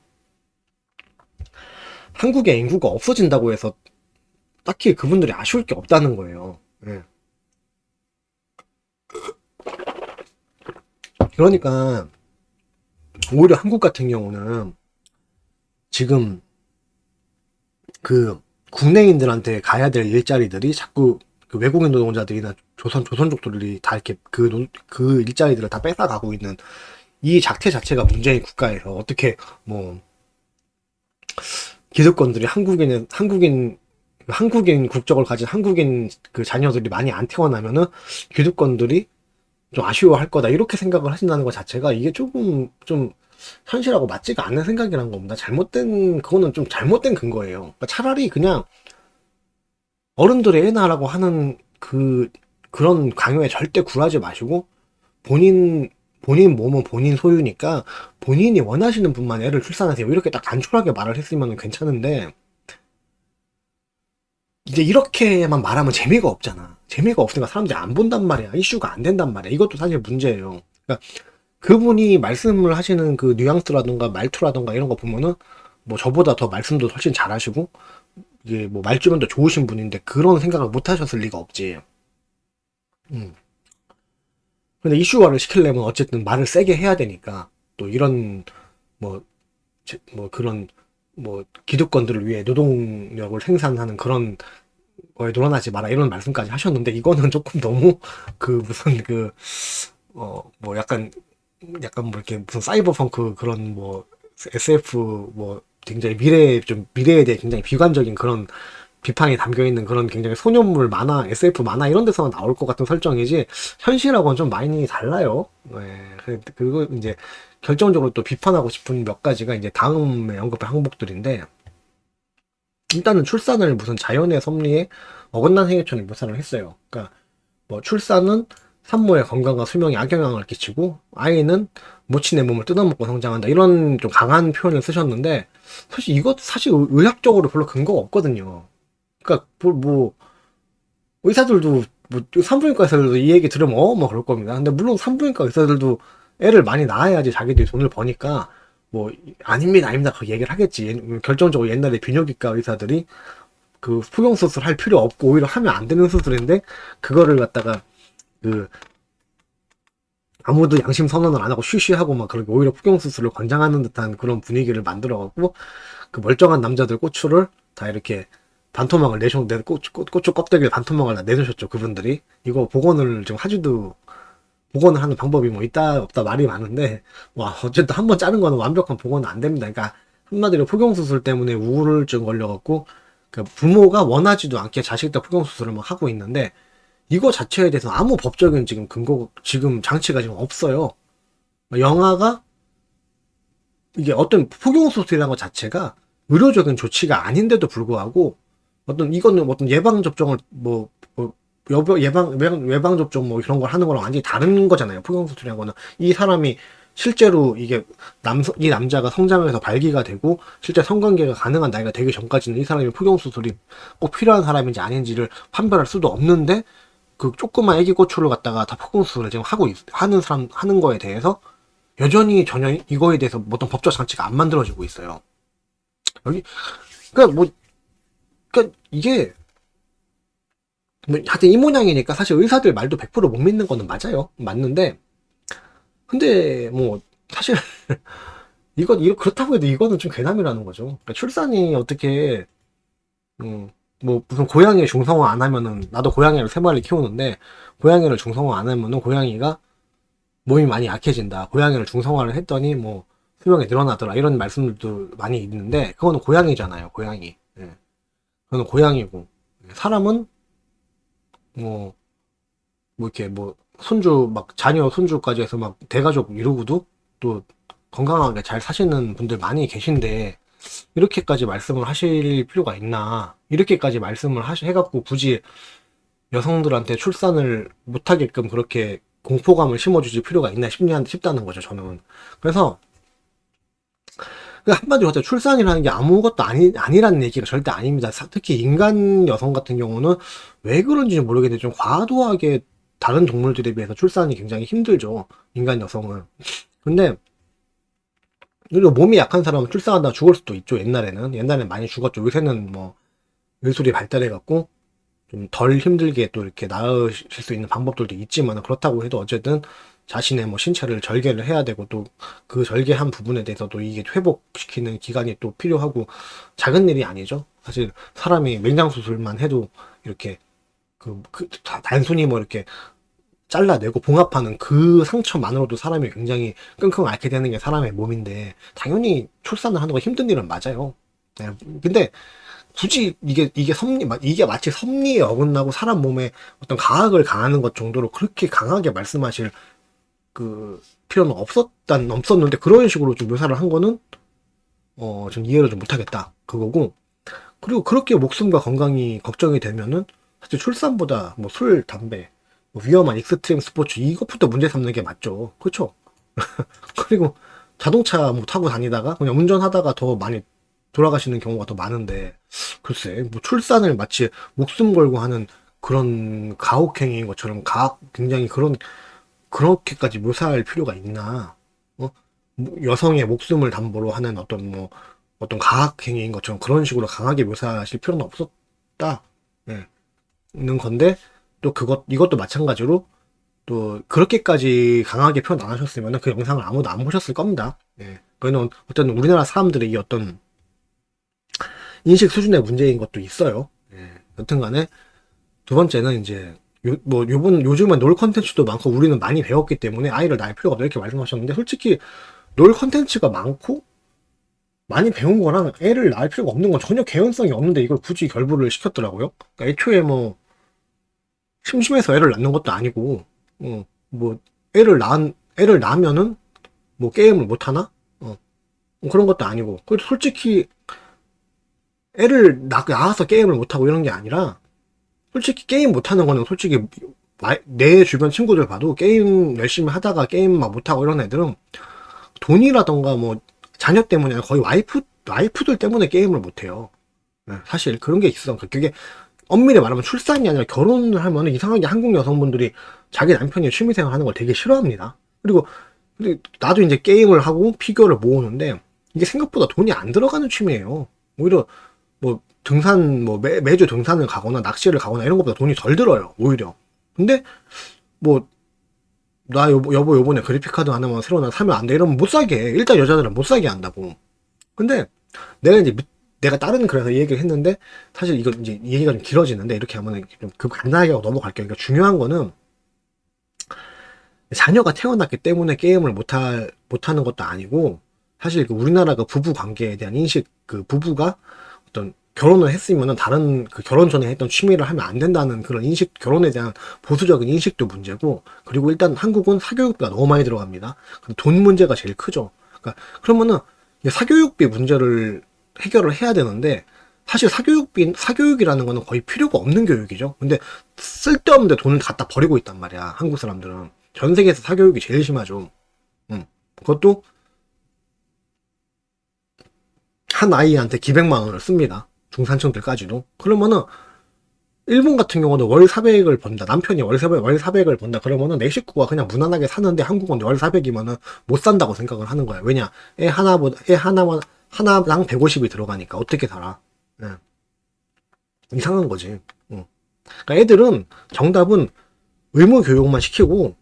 한국의 인구가 없어진다고 해서 딱히 그분들이 아쉬울 게 없다는 거예요. 예. 그러니까 오히려 한국 같은 경우는 지금 그 국내인들한테 가야 될 일자리들이 자꾸 그 외국인 노동자들이나 조선족들이 다 이렇게 그 일자리들을 다 뺏어가고 있는 이 작태 자체가 문제인 국가에서, 어떻게 뭐 기득권들이 한국인 국적을 가진 한국인 그 자녀들이 많이 안 태어나면은 기득권들이 좀 아쉬워할 거다, 이렇게 생각을 하신다는 것 자체가, 이게 조금 좀 현실하고 맞지가 않는 생각이란 겁니다. 그거는 좀 잘못된 근거예요. 그러니까 차라리 그냥 어른들의 애나라고 하는 그런 강요에 절대 굴하지 마시고, 본인 몸은 본인 소유니까 본인이 원하시는 분만 애를 출산하세요, 이렇게 딱 단촐하게 말을 했으면 괜찮은데, 이제 이렇게만 말하면 재미가 없잖아. 재미가 없으니까 사람들이 안 본단 말이야. 이슈가 안 된단 말이야. 이것도 사실 문제예요. 그러니까 그분이 말씀을 하시는 그 뉘앙스라든가 말투라든가 이런 거 보면은 뭐 저보다 더 말씀도 훨씬 잘하시고 이게 뭐 말주변도 좋으신 분인데 그런 생각을 못 하셨을 리가 없지. 음. 근데 이슈화를 시키려면 어쨌든 말을 세게 해야 되니까 또 이런 뭐, 뭐 그런 뭐 기득권들을 위해 노동력을 생산하는 그런 거에 놀아나지 마라 이런 말씀까지 하셨는데 이거는 조금 너무 그 무슨 그 뭐 약간 뭐 이렇게 무슨 사이버펑크 그런 뭐 SF 뭐 굉장히 미래에 대해 굉장히 비관적인 그런 비판이 담겨 있는 그런 굉장히 소년물 만화, SF 만화 이런 데서만 나올 것 같은 설정이지 현실하고는 좀 많이 달라요. 네, 그리고 이제 결정적으로 또 비판하고 싶은 몇 가지가 이제 다음에 언급할 항목들인데 일단은 출산을 무슨 자연의 섭리에 어긋난 행위처럼 묘사를 했어요. 그러니까 뭐 출산은 산모의 건강과 수명에 악영향을 끼치고 아이는 모친의 몸을 뜯어먹고 성장한다 이런 좀 강한 표현을 쓰셨는데 사실 이것 사실 의학적으로 별로 근거가 없거든요. 그러니까 뭐 의사들도 뭐 산부인과 의사들도 이 얘기 들으면 뭐 그럴 겁니다. 근데 물론 산부인과 의사들도 애를 많이 낳아야지 자기들이 돈을 버니까 뭐 아닙니다 그 얘기를 하겠지. 결정적으로 옛날에 비뇨기과 의사들이 그 포경 수술 할 필요 없고 오히려 하면 안 되는 수술인데 그거를 갖다가 그 아무도 양심 선언을 안 하고 쉬쉬하고 막 그렇게 오히려 포경 수술을 권장하는 듯한 그런 분위기를 만들어 갖고 그 멀쩡한 남자들 고추를 다 이렇게 반토막을 고추 껍데기를 반토막을 다 내놓으셨죠 그분들이. 이거 복원을 좀 하지도 복원을 하는 방법이 뭐 있다 없다 말이 많은데 와 어쨌든 한번 자른 거는 완벽한 복원은 안 됩니다. 그러니까 한마디로 포경 수술 때문에 우울증 걸려갖고 그 부모가 원하지도 않게 자식들 포경 수술을 막 하고 있는데 이거 자체에 대해서 아무 법적인 지금 근거 지금 장치가 지금 없어요. 영화가 이게 어떤 포경 수술이라는 것 자체가 의료적인 조치가 아닌데도 불구하고 어떤 이거는 어떤 예방 접종을 뭐 예방 접종 뭐 이런 걸 하는 거랑 완전히 다른 거잖아요. 포경 수술이라는 거는 이 사람이 실제로 이게 이 남자가 성장해서 발기가 되고 실제 성관계가 가능한 나이가 되기 전까지는 이 사람이 포경 수술이 꼭 필요한 사람인지 아닌지를 판별할 수도 없는데 그 조그만 애기 고추를 갖다가 다 포경 수술을 지금 하는 거에 대해서 여전히 전혀 이거에 대해서 어떤 법적 장치가 안 만들어지고 있어요. 여기 그러니까 뭐 그러니까 이게 뭐 하여튼 이 모양이니까 사실 의사들 말도 100%못 믿는 거는 맞아요. 맞는데 근데 뭐 사실 이거 그렇다고 해도 이거는 좀 괴담이라는 거죠. 그러니까 출산이 어떻게 뭐 무슨 고양이 중성화 안 하면은 나도 고양이를 3마리 키우는데 고양이를 중성화 안 하면은 고양이가 몸이 많이 약해진다. 고양이를 중성화를 했더니 뭐 수명이 늘어나더라. 이런 말씀들도 많이 있는데 그거는 고양이잖아요. 고양이. 예. 그거는 고양이고 사람은 뭐 이렇게 뭐 손주 막 자녀 손주까지 해서 막 대가족 이루고도 또 건강하게 잘 사시는 분들 많이 계신데 이렇게까지 말씀을 하실 필요가 있나 이렇게까지 말씀을 해갖고 굳이 여성들한테 출산을 못하게끔 그렇게 공포감을 심어주실 필요가 있나 싶다는 거죠 저는. 그래서 한마디로 하자 출산이라는 게 아무것도 아니라는 얘기가 절대 아닙니다. 특히 인간 여성 같은 경우는 왜 그런지 모르겠는데 좀 과도하게 다른 동물들에 비해서 출산이 굉장히 힘들죠. 인간 여성은. 근데 그리고 몸이 약한 사람은 출산하다가 죽을 수도 있죠. 옛날에는 많이 죽었죠. 요새는 뭐 의술이 발달해갖고 좀 덜 힘들게 또 이렇게 나으실 수 있는 방법들도 있지만 그렇다고 해도 어쨌든 자신의 뭐 신체를 절개를 해야 되고 또 그 절개한 부분에 대해서도 이게 회복시키는 기간이 또 필요하고 작은 일이 아니죠. 사실 사람이 맹장 수술만 해도 이렇게 단순히 뭐 이렇게 잘라내고 봉합하는 그 상처만으로도 사람이 굉장히 끙끙 앓게 되는 게 사람의 몸인데 당연히 출산을 하는 거 힘든 일은 맞아요. 네. 근데 굳이 이게 마치 섭리에 어긋나고 사람 몸에 어떤 가학을 가하는 것 정도로 그렇게 강하게 말씀하실 그 필요는 없었는데 그런 식으로 좀 묘사를 한 거는 좀 이해를 좀 못하겠다 그거고. 그리고 그렇게 목숨과 건강이 걱정이 되면은 사실 출산보다 뭐 술, 담배, 뭐 위험한 익스트림 스포츠 이것부터 문제 삼는 게 맞죠. 그렇죠? 그리고 자동차 뭐 타고 다니다가 그냥 운전하다가 더 많이 돌아가시는 경우가 더 많은데 글쎄, 뭐 출산을 마치 목숨 걸고 하는 그런 가혹행위인 것처럼 굉장히 그렇게까지 묘사할 필요가 있나? 어? 여성의 목숨을 담보로 하는 어떤 가학행위인 것처럼 그런 식으로 강하게 묘사하실 필요는 없었다. 예. 는 건데, 또 이것도 마찬가지로, 또, 그렇게까지 강하게 표현 안 하셨으면 그 영상을 아무도 안 보셨을 겁니다. 예. 그거는 어떤 우리나라 사람들의 이 어떤 인식 수준의 문제인 것도 있어요. 예. 여튼 간에, 두 번째는 이제, 요즘은 놀 컨텐츠도 많고 우리는 많이 배웠기 때문에 아이를 낳을 필요가 없다 이렇게 말씀하셨는데, 솔직히 놀 컨텐츠가 많고 많이 배운 거랑 애를 낳을 필요가 없는 건 전혀 개연성이 없는데 이걸 굳이 결부를 시켰더라고요. 그러니까 애초에 뭐 심심해서 애를 낳는 것도 아니고, 뭐 애를 낳으면은 뭐 게임을 못 하나? 뭐 그런 것도 아니고. 그리고 솔직히 애를 낳아서 게임을 못 하고 이런 게 아니라, 솔직히 게임 못 하는 거는 솔직히 내 주변 친구들 봐도 게임 열심히 하다가 게임 막 못 하고 이런 애들은 돈이라던가 뭐 자녀 때문에 거의 와이프들 때문에 게임을 못 해요. 사실 그런 게 있어. 그게 엄밀히 말하면 출산이 아니라 결혼을 하면 이상하게 한국 여성분들이 자기 남편이 취미생활 하는 걸 되게 싫어합니다. 근데 나도 이제 게임을 하고 피규어를 모으는데 이게 생각보다 돈이 안 들어가는 취미예요. 오히려 뭐 등산 매주 등산을 가거나 낚시를 가거나 이런 것보다 돈이 덜 들어요. 오히려. 근데 뭐 나 여보 요번에 그래픽카드 하나만 새로 사면 안 돼 이러면 못 사게 해. 일단 여자들은 못 사게 한다고. 근데 내가 다른 글에서 이 얘기를 했는데, 사실 이거 이제 얘기가 좀 길어지는데 이렇게 하면 좀 간단하게 하고 넘어갈게요. 그러니까 중요한 거는 자녀가 태어났기 때문에 게임을 못하는 것도 아니고, 사실 그 우리나라 그 부부 관계에 대한 인식, 그 부부가 어떤 결혼을 했으면은 다른 그 결혼 전에 했던 취미를 하면 안 된다는 그런 인식, 결혼에 대한 보수적인 인식도 문제고, 그리고 일단 한국은 사교육비가 너무 많이 들어갑니다. 돈 문제가 제일 크죠. 그러니까 그러면은 사교육비 문제를 해결을 해야 되는데, 사실 사교육이라는 거는 거의 필요가 없는 교육이죠. 근데 쓸데없는데 돈을 갖다 버리고 있단 말이야, 한국 사람들은. 전 세계에서 사교육이 제일 심하죠. 그것도 한 아이한테 기백만 원을 씁니다. 중산층들까지도. 그러면은 일본 같은 경우는 월 400을 번다. 남편이 월 400을 번다. 그러면은 내 식구가 그냥 무난하게 사는데, 한국은 월 400이면은 못 산다고 생각을 하는 거야. 왜냐? 하나당 150이 들어가니까 어떻게 살아? 네. 이상한 거지. 그러니까 애들은 정답은 의무 교육만 시키고,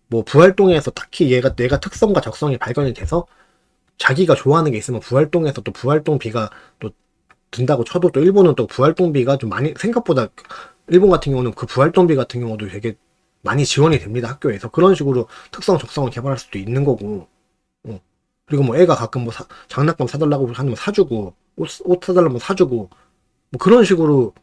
뭐 부활동에서 딱히 내가 특성과 적성이 발견이 돼서 자기가 좋아하는 게 있으면 부활동에서 또 부활동비가 또 든다고 쳐도, 또 일본은 또 부활동비가 좀 많이, 생각보다 일본 같은 경우는 그 부활동비 같은 경우도 되게 많이 지원이 됩니다, 학교에서. 그런 식으로 특성 적성을 개발할 수도 있는 거고. 그리고 뭐 애가 가끔 뭐 장난감 사달라고 하면 사주고, 옷 사달라면 사주고, 뭐 그런 식으로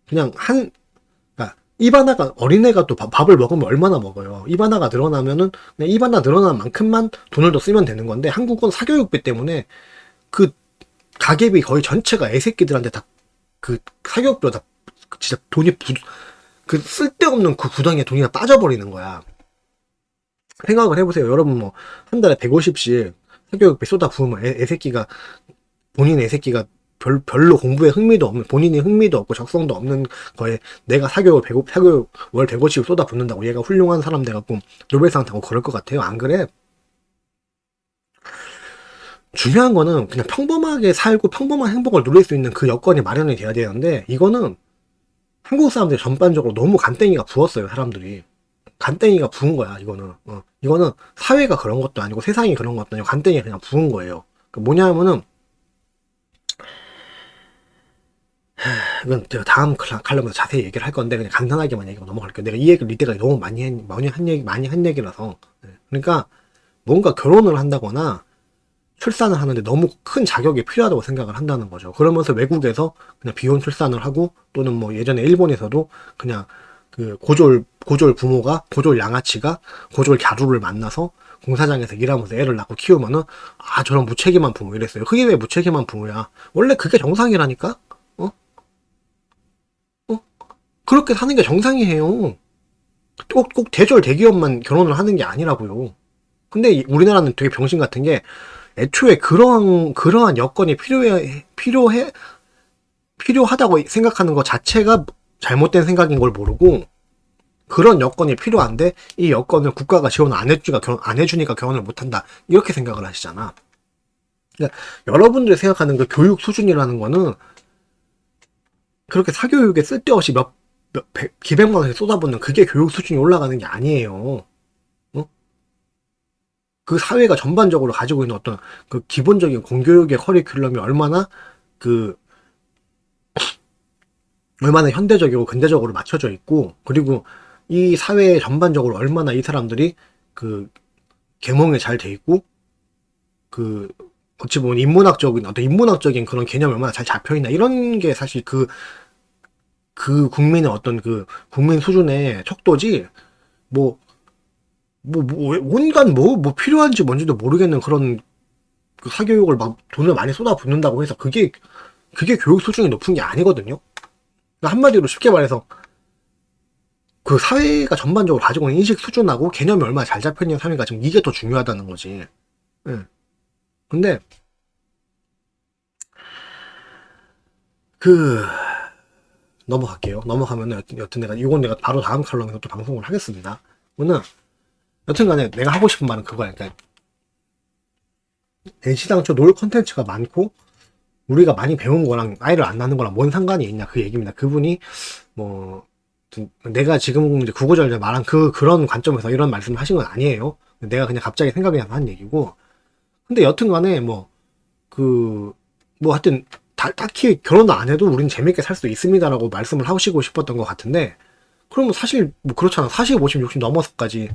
그냥 그러니까 입 하나가, 어린애가 또 밥을 먹으면 얼마나 먹어요. 입 하나가 늘어나면은 그냥 입 하나 늘어난 만큼만 돈을 더 쓰면 되는 건데, 한국은 사교육비 때문에 그 가계비 거의 전체가 애새끼들한테 다 그 사교육비로 다 진짜 그 쓸데없는 그 구덩이에 돈이 다 빠져버리는 거야. 생각을 해보세요. 여러분 뭐 한 달에 150씩 사교육비 쏟아 부으면 본인 애새끼가 별로 공부에 흥미도 없는, 본인이 흥미도 없고 적성도 없는 거에 내가 사교육 월 150 쏟아 붓는다고 얘가 훌륭한 사람 돼갖고 노벨상 타고 그럴 것 같아요? 안 그래? 중요한 거는 그냥 평범하게 살고 평범한 행복을 누릴 수 있는 그 여건이 마련이 돼야 되는데, 이거는 한국 사람들이 전반적으로 너무 간땡이가 부었어요, 사람들이. 간땡이가 부은 거야, 이거는. 이거는 사회가 그런 것도 아니고 세상이 그런 것도 아니고 간땡이가 그냥 부은 거예요. 뭐냐면은, 이건 제가 다음 칼럼에서 자세히 얘기를 할 건데 그냥 간단하게만 얘기하고 넘어갈게요. 내가 이 얘기를 이때까지 너무 많이 한 얘기라서. 그러니까 뭔가 결혼을 한다거나 출산을 하는데 너무 큰 자격이 필요하다고 생각을 한다는 거죠. 그러면서 외국에서 그냥 비혼 출산을 하고, 또는 뭐 예전에 일본에서도 그냥 그 고졸 부모가, 고졸 양아치가 고졸 갸루를 만나서 공사장에서 일하면서 애를 낳고 키우면은, 아, 저런 무책임한 부모 이랬어요. 그게 왜 무책임한 부모야? 원래 그게 정상이라니까? 어? 그렇게 사는 게 정상이에요. 꼭 대기업만 결혼을 하는 게 아니라고요. 근데 우리나라는 되게 병신 같은 게, 애초에 그러한 여건이 필요해 필요하다고 생각하는 것 자체가 잘못된 생각인 걸 모르고, 그런 여건이 필요한데 이 여건을 국가가 지원 안 해주니까 결혼을 못한다, 이렇게 생각을 하시잖아. 그러니까 여러분들이 생각하는 그 교육 수준이라는 거는 그렇게 사교육에 쓸데없이 기백만 원씩 쏟아붓는 그게 교육 수준이 올라가는 게 아니에요. 어? 그 사회가 전반적으로 가지고 있는 어떤 그 기본적인 공교육의 커리큘럼이 그 얼마나 현대적이고 근대적으로 맞춰져 있고, 그리고 이 사회 전반적으로 얼마나 이 사람들이 그 계몽에 잘 돼 있고, 그 어찌 보면 인문학적인 그런 개념이 얼마나 잘 잡혀 있나, 이런 게 사실 그 국민의 어떤 그 국민 수준의 척도지. 뭐 온갖 뭐 필요한지 뭔지도 모르겠는 그런 그 사교육을 막 돈을 많이 쏟아붓는다고 해서 그게 교육 수준이 높은 게 아니거든요. 그러니까 한마디로 쉽게 말해서 그 사회가 전반적으로 가지고 있는 인식 수준하고 개념이 얼마나 잘 잡혀있는 사회가 지금 이게 더 중요하다는 거지. 예. 근데 그 넘어갈게요. 넘어가면은 여튼 내가 바로 다음 칼럼에서 또 방송을 하겠습니다. 오늘 여튼간에 내가 하고 싶은 말은 그거야. 그러니까 애시당초 놀 컨텐츠가 많고 우리가 많이 배운 거랑 아이를 안 낳는 거랑 뭔 상관이 있냐, 그 얘기입니다. 그분이 뭐 내가 지금 이제 구구절절 말한 그런 관점에서 이런 말씀을 하신 건 아니에요. 내가 그냥 갑자기 생각이 나서 한 얘기고. 근데 여튼간에 하여튼 딱히 결혼 안 해도 우린 재밌게 살 수 있습니다라고 말씀을 하시고 싶었던 것 같은데, 그러면 사실 뭐 그렇잖아. 40, 50, 60 넘어서까지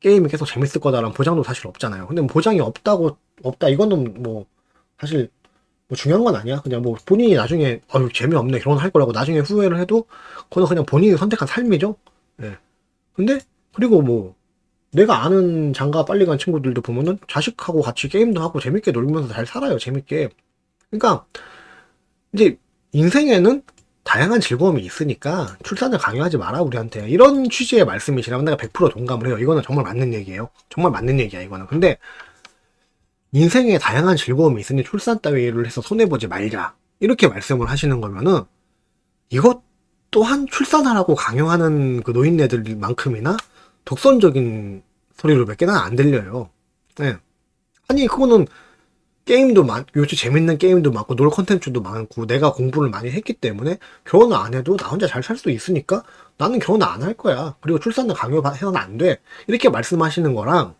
게임이 계속 재밌을 거다라는 보장도 사실 없잖아요. 근데 뭐 보장이 없다 이거는 뭐 사실 뭐 중요한 건 아니야. 그냥 뭐 본인이 나중에 재미없네 결혼할 거라고 나중에 후회를 해도 그건 그냥 본인이 선택한 삶이죠. 예. 근데 그리고 뭐 내가 아는 장가 빨리 간 친구들도 보면은 자식하고 같이 게임도 하고 재밌게 놀면서 잘 살아요. 재밌게. 그러니까 이제 인생에는 다양한 즐거움이 있으니까 출산을 강요하지 마라 우리한테, 이런 취지의 말씀이시라면 내가 100% 동감을 해요. 이거는 정말 맞는 얘기예요. 정말 맞는 얘기야 이거는. 근데 인생에 다양한 즐거움이 있으니 출산 따위를 해서 손해보지 말자, 이렇게 말씀을 하시는 거면은 이것 또한 출산하라고 강요하는 그 노인네들만큼이나 독선적인 소리로 몇 개는 안 들려요. 네. 아니 그거는 요즘 재밌는 게임도 많고 놀 컨텐츠도 많고 내가 공부를 많이 했기 때문에 결혼을 안 해도 나 혼자 잘 살 수 있으니까 나는 결혼 안 할 거야. 그리고 출산을 강요해서는 안 돼. 이렇게 말씀하시는 거랑,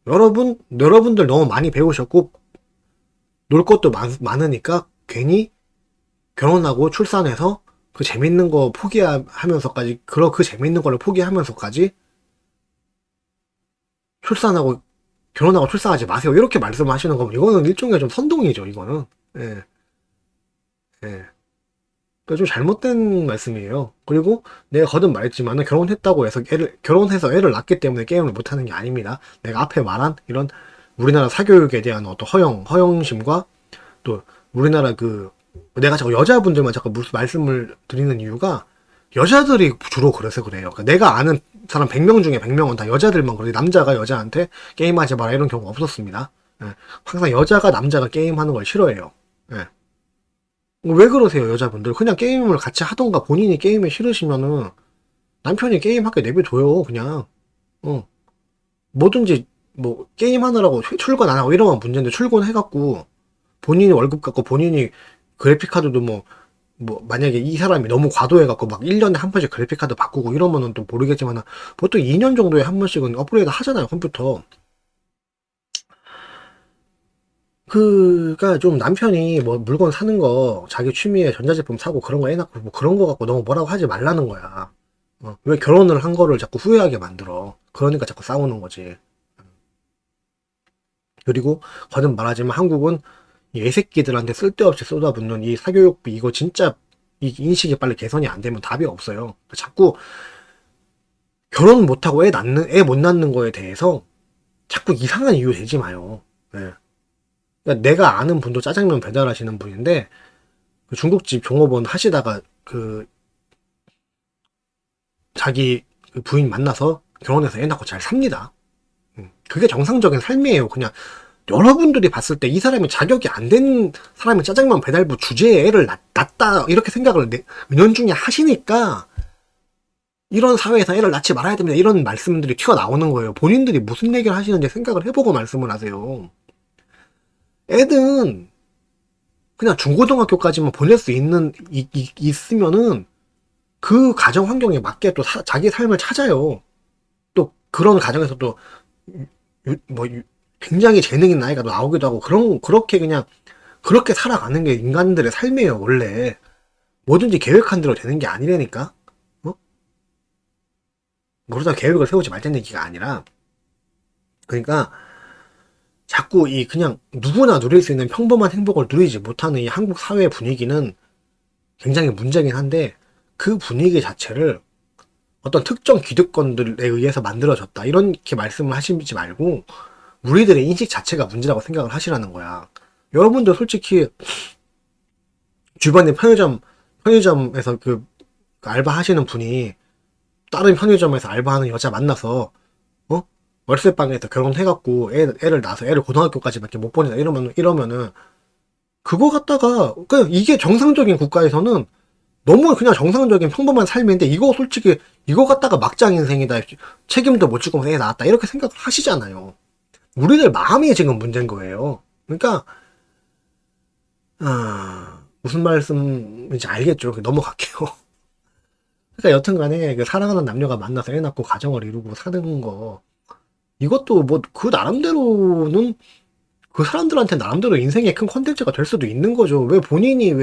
여러분들 너무 많이 배우셨고 놀 것도 많으니까 괜히 결혼하고 출산해서 그 재밌는 거 포기하면서까지, 그 재밌는 거를 포기하면서까지 출산하고 결혼하고 출산하지 마세요, 이렇게 말씀하시는 거면 이거는 일종의 좀 선동이죠 이거는. 예. 예. 그러니까 좀 잘못된 말씀이에요. 그리고 내가 거듭 말했지만은 결혼해서 애를 낳기 때문에 게임을 못하는 게 아닙니다. 내가 앞에 말한 이런 우리나라 사교육에 대한 어떤 허영심과, 또 우리나라 내가 자꾸 여자분들만 자꾸 무슨 말씀을 드리는 이유가 여자들이 주로 그래서 그래요. 그러니까 내가 아는 사람 100명 중에 100명은 다 여자들만 그러지, 남자가 여자한테 게임하지 마라 이런 경우가 없었습니다. 예. 항상 여자가 남자가 게임하는 걸 싫어해요. 예. 왜 그러세요 여자분들? 그냥 게임을 같이 하던가, 본인이 게임이 싫으시면은 남편이 게임하게 내버려둬요 그냥. 뭐든지, 뭐 게임하느라고 출근 안 하고 이러면 문제인데, 출근해갖고 본인이 월급 갖고 본인이 그래픽카드도 만약에 이 사람이 너무 과도해갖고 막 1년에 한 번씩 그래픽카드 바꾸고 이러면은 또 모르겠지만 보통 2년 정도에 한 번씩은 업그레이드 하잖아요 컴퓨터. 그가 좀 남편이 뭐 물건 사는 거 자기 취미에 전자제품 사고 그런 거 해놨고 뭐 그런 거 갖고 너무 뭐라고 하지 말라는 거야. 왜 결혼을 한 거를 자꾸 후회하게 만들어. 그러니까 자꾸 싸우는 거지. 그리고 거듭 말하지만 한국은 이 애새끼들한테 쓸데없이 쏟아붓는 이 사교육비, 이거 진짜 이 인식이 빨리 개선이 안 되면 답이 없어요. 자꾸 결혼 못하고 애 못 낳는 거에 대해서 자꾸 이상한 이유 대지 마요. 네. 그러니까 내가 아는 분도 짜장면 배달하시는 분인데 그 중국집 종업원 하시다가 자기 부인 만나서 결혼해서 애 낳고 잘 삽니다. 그게 정상적인 삶이에요. 그냥 여러분들이 봤을 때 이 사람이 자격이 안 된 사람이 짜장면 배달부 주제에 애를 낳다 이렇게 생각을 은연중에 하시니까 이런 사회에서 애를 낳지 말아야 됩니다 이런 말씀들이 튀어나오는 거예요. 본인들이 무슨 얘기를 하시는지 생각을 해보고 말씀을 하세요. 애는 그냥 중고등학교까지만 보낼 수 있으면은 그 가정 환경에 맞게 또 자기 삶을 찾아요. 또 그런 가정에서 또 굉장히 재능 있는 아이가 나오기도 하고 그렇게 그냥 그렇게 살아가는 게 인간들의 삶이에요. 원래 뭐든지 계획한 대로 되는 게 아니라니까. 그러다 계획을 세우지 말자는 얘기가 아니라, 그러니까 자꾸 이 그냥 누구나 누릴 수 있는 평범한 행복을 누리지 못하는 이 한국 사회 분위기는 굉장히 문제긴 한데, 그 분위기 자체를 어떤 특정 기득권들에 의해서 만들어졌다 이렇게 말씀을 하시지 말고 우리들의 인식 자체가 문제라고 생각을 하시라는 거야. 여러분들 솔직히 주변에 편의점에서 그 알바 하시는 분이 다른 편의점에서 알바하는 여자 만나서 월세방에서 결혼해갖고 애를 낳아서 애를 고등학교까지밖에 못 보내다 이러면은 그거 갖다가 그냥 이게 정상적인 국가에서는 너무 그냥 정상적인 평범한 삶인데, 이거 솔직히 이거 갖다가 막장 인생이다, 책임도 못 지고서 애 낳았다 이렇게 생각을 하시잖아요. 우리들 마음이 지금 문제인 거예요. 그러니까 무슨 말씀인지 알겠죠. 넘어갈게요. 그러니까 여튼간에 그 사랑하는 남녀가 만나서 애 낳고 가정을 이루고 사는 거, 이것도 뭐 그 나름대로는 그 사람들한테 나름대로 인생의 큰 컨텐츠가 될 수도 있는 거죠. 왜 본인이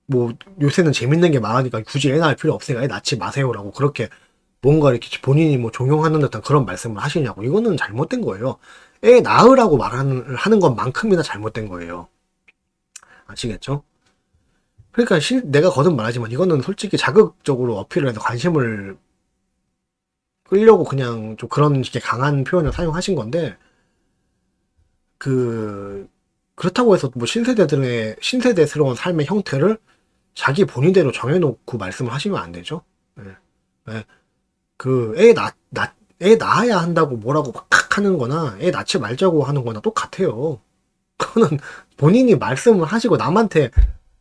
뭐 요새는 재밌는 게 많으니까 굳이 애 낳을 필요 없으니까 애 낳지 마세요라고 그렇게 뭔가 이렇게 본인이 뭐 종용하는 듯한 그런 말씀을 하시냐고. 이거는 잘못된 거예요. 애 낳으라고 하는 것만큼이나 잘못된 거예요. 아시겠죠? 그러니까 내가 거듭 말하지만 이거는 솔직히 자극적으로 어필을 해서 관심을 끌려고 그냥 좀 그런 식의 강한 표현을 사용하신 건데, 그렇다고 해서 뭐 신세대스러운 삶의 형태를 자기 본인대로 정해놓고 말씀을 하시면 안 되죠. 네. 네. 애 낳아야 한다고 뭐라고 막 하는 거나 애 낳지 말자고 하는 거나 똑같아요. 그거는 본인이 말씀을 하시고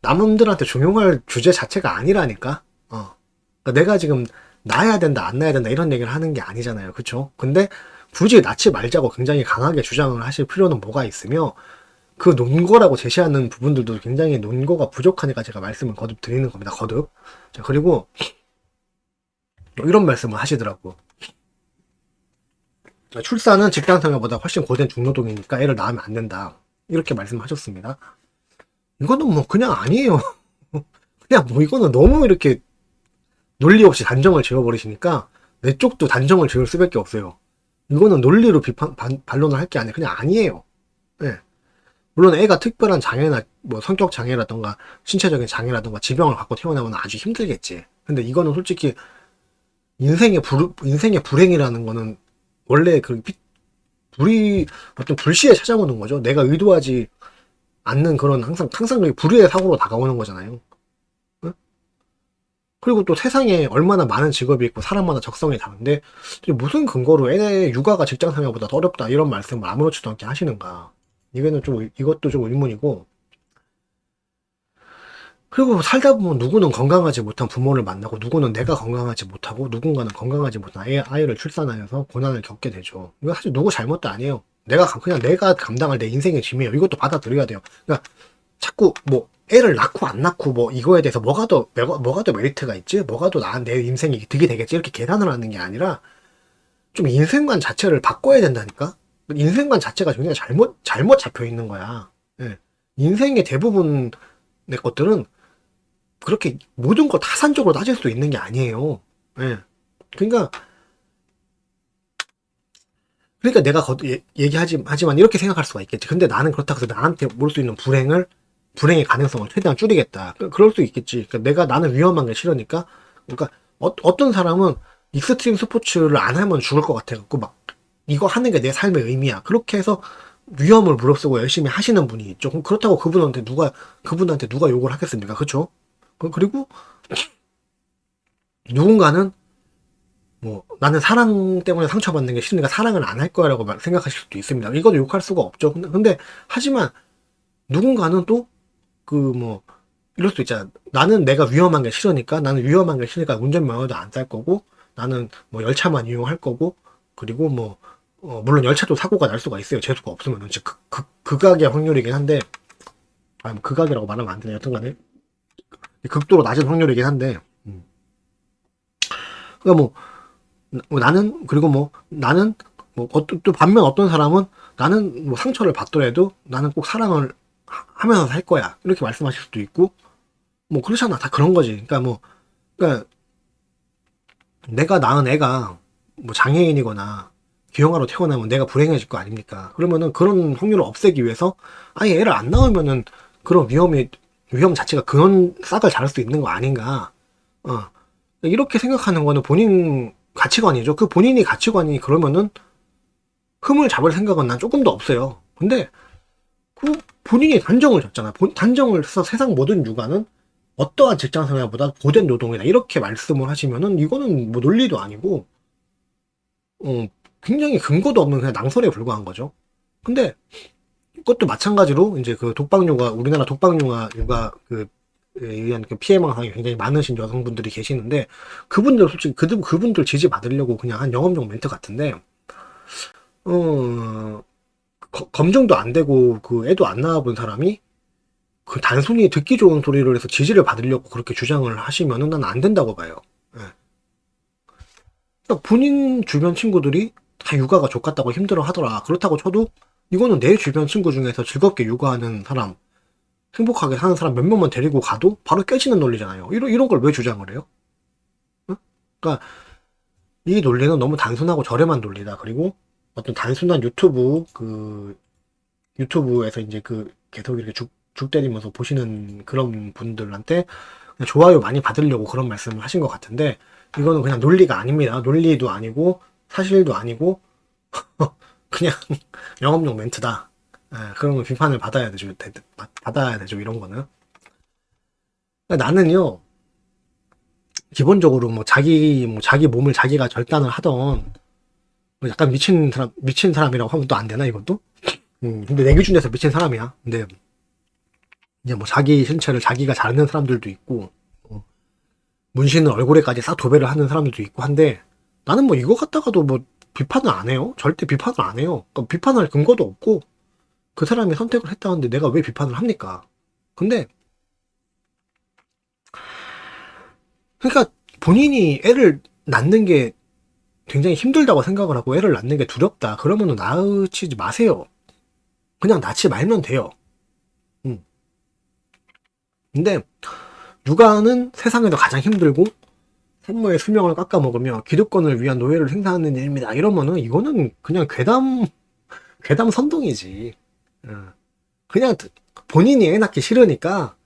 남들한테 종용할 주제 자체가 아니라니까. 그러니까 내가 지금 낳아야 된다, 안 낳아야 된다 이런 얘기를 하는 게 아니잖아요. 그쵸? 근데 굳이 낳지 말자고 굉장히 강하게 주장을 하실 필요는 뭐가 있으며, 그 논거라고 제시하는 부분들도 굉장히 논거가 부족하니까 제가 말씀을 거듭 드리는 겁니다. 거듭. 자, 그리고 이런 말씀을 하시더라고. 출산은 직장생활보다 훨씬 고된 중노동이니까 애를 낳으면 안 된다. 이렇게 말씀하셨습니다. 이거는 뭐 그냥 아니에요. 그냥 뭐 이거는 너무 이렇게 논리 없이 단정을 지어버리시니까 내 쪽도 단정을 지을 수밖에 없어요. 이거는 논리로 반론을 할 게 아니라 그냥 아니에요. 네. 물론 애가 특별한 장애나 뭐 성격 장애라던가 신체적인 장애라던가 지병을 갖고 태어나면 아주 힘들겠지. 근데 이거는 솔직히 인생의 불행이라는 거는 원래 어떤 불시에 찾아오는 거죠. 내가 의도하지 않는 그런 항상 불의의 사고로 다가오는 거잖아요. 응? 그리고 또 세상에 얼마나 많은 직업이 있고 사람마다 적성이 다른데 무슨 근거로 애 육아가 직장 생활보다 더 어렵다 이런 말씀을 아무렇지도 않게 하시는가. 이것도 좀 의문이고. 그리고 살다 보면 누구는 건강하지 못한 부모를 만나고 누구는 내가 건강하지 못하고 누군가는 건강하지 못한 아이를 출산하여서 고난을 겪게 되죠. 이거 사실 누구 잘못도 아니에요. 그냥 내가 감당할 내 인생의 짐이에요. 이것도 받아들여야 돼요. 그러니까 자꾸 뭐 애를 낳고 안 낳고 뭐 이거에 대해서 뭐가 더 메리트가 있지? 뭐가 더 내 인생이 득이 되겠지? 이렇게 계산을 하는 게 아니라 좀 인생관 자체를 바꿔야 된다니까? 인생관 자체가 굉장히 잘못 잡혀 있는 거야. 예. 인생의 대부분의 것들은 그렇게 모든 걸 타산적으로 따질 수 있는 게 아니에요. 예. 그러니까 내가 하지만 이렇게 생각할 수가 있겠지. 근데 나는 그렇다고 해서 나한테 올 수 있는 불행의 가능성을 최대한 줄이겠다. 그럴 수 있겠지. 그러니까 나는 위험한 게 싫으니까. 그러니까 어떤 사람은 익스트림 스포츠를 안 하면 죽을 것 같아갖고 막 이거 하는 게 내 삶의 의미야. 그렇게 해서 위험을 무릅쓰고 열심히 하시는 분이 있죠. 그럼 그렇다고 그분한테 누가 욕을 하겠습니까? 그렇죠? 그리고 누군가는 뭐 나는 사랑 때문에 상처받는 게 싫으니까 사랑을 안 할 거야라고 생각하실 수도 있습니다. 이것도 욕할 수가 없죠. 근데 하지만 누군가는 또 그 뭐 이럴 수도 있잖아. 나는 내가 위험한 게 싫으니까 나는 위험한 게 싫으니까 운전면허도 안 딸 거고 나는 뭐 열차만 이용할 거고 그리고 뭐 물론 열차도 사고가 날 수가 있어요. 재수가 없으면은 극악의 확률이긴 한데 뭐 극악이라고 말하면 안 되네. 여튼간에 극도로 낮은 확률이긴 한데 그러니까 뭐 나는 그리고 뭐 나는 또 반면 어떤 사람은 나는 뭐 상처를 받더라도 나는 꼭 사랑을 하면서 살 거야 이렇게 말씀하실 수도 있고 뭐 그렇잖아. 다 그런 거지. 그러니까 내가 낳은 애가 뭐 장애인이거나 기형아로 태어나면 내가 불행해질 거 아닙니까? 그러면은 그런 확률을 없애기 위해서 아예 애를 안 낳으면은 그런 위험 자체가 그런 싹을 자를 수 있는 거 아닌가? 어. 이렇게 생각하는 거는 본인 가치관이죠. 그 본인이 가치관이 그러면은 흠을 잡을 생각은 난 조금도 없어요. 근데 그 본인이 단정을 줬잖아. 단정을 해서 세상 모든 육아는 어떠한 직장 생활보다 고된 노동이다. 이렇게 말씀을 하시면은 이거는 뭐 논리도 아니고 어, 굉장히 근거도 없는 그냥 낭설에 불과한 거죠. 근데 이것도 마찬가지로 이제 그 독박육아 우리나라 독박육아 의한 그 피해 망상이 굉장히 많으신 여성분들이 계시는데 그분들 솔직히 그분들 지지 받으려고 그냥 한 영업용 멘트 같은데 어 검증도 안 되고 그 애도 안 낳아본 사람이 그 단순히 듣기 좋은 소리를 해서 지지를 받으려고 그렇게 주장을 하시면은 난 안 된다고 봐요. 예. 그러니까 본인 주변 친구들이 다 육아가 좋겠다고 힘들어 하더라. 그렇다고 쳐도 이거는 내 주변 친구 중에서 즐겁게 육아하는 사람, 행복하게 사는 사람 몇 명만 데리고 가도 바로 깨지는 논리잖아요. 이런 걸 왜 주장을 해요? 응? 그러니까 이 논리는 너무 단순하고 저렴한 논리다. 그리고 어떤 단순한 유튜브에서 이제 계속 이렇게 죽 때리면서 보시는 그런 분들한테 그냥 좋아요 많이 받으려고 그런 말씀을 하신 것 같은데 이거는 그냥 논리가 아닙니다. 논리도 아니고 사실도 아니고 그냥 영업용 멘트다. 예, 그러면 비판을 받아야 되죠. 이런 거는. 그러니까 나는요, 기본적으로 자기 몸을 자기가 절단을 하던, 뭐 약간 미친 사람이라고 하면 또 안 되나, 이것도? 근데 내 기준에서 미친 사람이야. 근데, 이제 뭐 자기 신체를 자기가 자르는 사람들도 있고, 문신을 얼굴에까지 싹 도배를 하는 사람들도 있고 한데, 나는 뭐 이거 갖다가도 뭐 비판을 안 해요. 절대 비판을 안 해요. 그러니까 비판할 근거도 없고, 그 사람이 선택을 했다는데 내가 왜 비판을 합니까? 근데, 그러니까 본인이 애를 낳는 게 굉장히 힘들다고 생각을 하고 애를 낳는 게 두렵다. 그러면은 낳으시지 마세요. 그냥 낳지 말면 돼요. 음. 근데 육아는 세상에서 가장 힘들고 산모의 수명을 깎아먹으며 기득권을 위한 노예를 생산하는 일입니다. 이러면은 이거는 그냥 괴담 선동이지. 그냥 본인이 애 낳기 싫으니까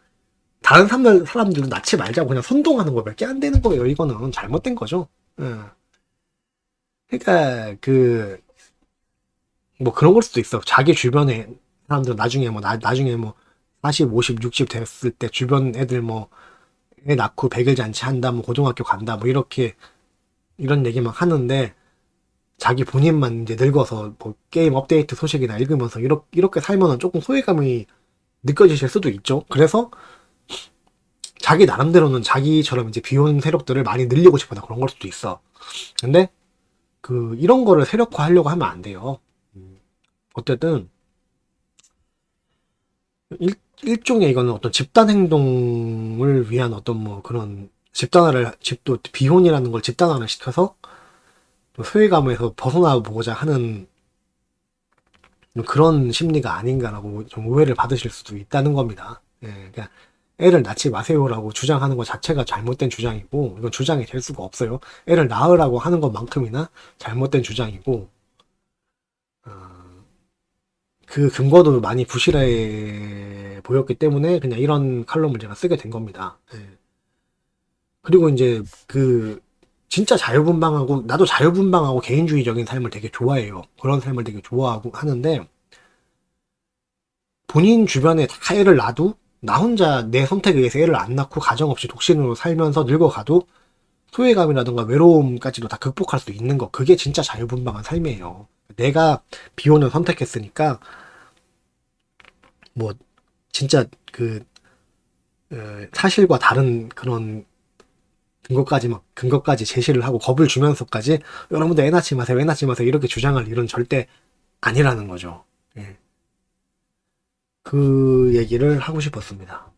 다른 사람들도 낳지 말자고 그냥 선동하는 거밖에 안 되는 거예요. 이거는 잘못된 거죠. 그러니까 뭐 그런 걸 수도 있어. 자기 주변에 사람들 나중에 나중에 뭐 40, 50, 60 됐을 때 주변 애들 뭐 애 낳고 100일 잔치 한다, 뭐 고등학교 간다, 뭐 이렇게 이런 얘기만 하는데 자기 본인만 이제 늙어서 뭐 게임 업데이트 소식이나 읽으면서 이렇게 살면은 조금 소외감이 느껴지실 수도 있죠. 그래서 자기 나름대로는 자기처럼 이제 비혼 세력들을 많이 늘리고 싶어서 그런 걸 수도 있어. 근데 이런 거를 세력화하려고 하면 안 돼요. 어쨌든 일종의 이거는 어떤 집단 행동을 위한 어떤 뭐 그런 집도 비혼이라는 걸 집단화를 시켜서 소외감에서 벗어나 보고자 하는 그런 심리가 아닌가라고 좀 오해를 받으실 수도 있다는 겁니다. 예, 그러니까 애를 낳지 마세요라고 주장하는 것 자체가 잘못된 주장이고 이건 주장이 될 수가 없어요. 애를 낳으라고 하는 것만큼이나 잘못된 주장이고 그 근거도 많이 부실해 보였기 때문에 그냥 이런 칼럼을 제가 쓰게 된 겁니다. 예. 그리고 이제 진짜 자유분방하고 나도 자유분방하고 개인주의적인 삶을 되게 좋아해요. 그런 삶을 되게 좋아하고 하는데 본인 주변에 다 애를 낳아도 나 혼자 내 선택에 의해서 애를 안 낳고 가정 없이 독신으로 살면서 늙어가도 소외감이라든가 외로움까지도 다 극복할 수 있는 거. 그게 진짜 자유분방한 삶이에요. 내가 비혼을 선택했으니까 뭐 진짜 그 사실과 다른 그런 근거까지 제시를 하고 겁을 주면서까지 여러분들 애 낳지 마세요, 애 낳지 마세요 이렇게 주장할 일은 절대 아니라는 거죠. 예. 그 얘기를 하고 싶었습니다.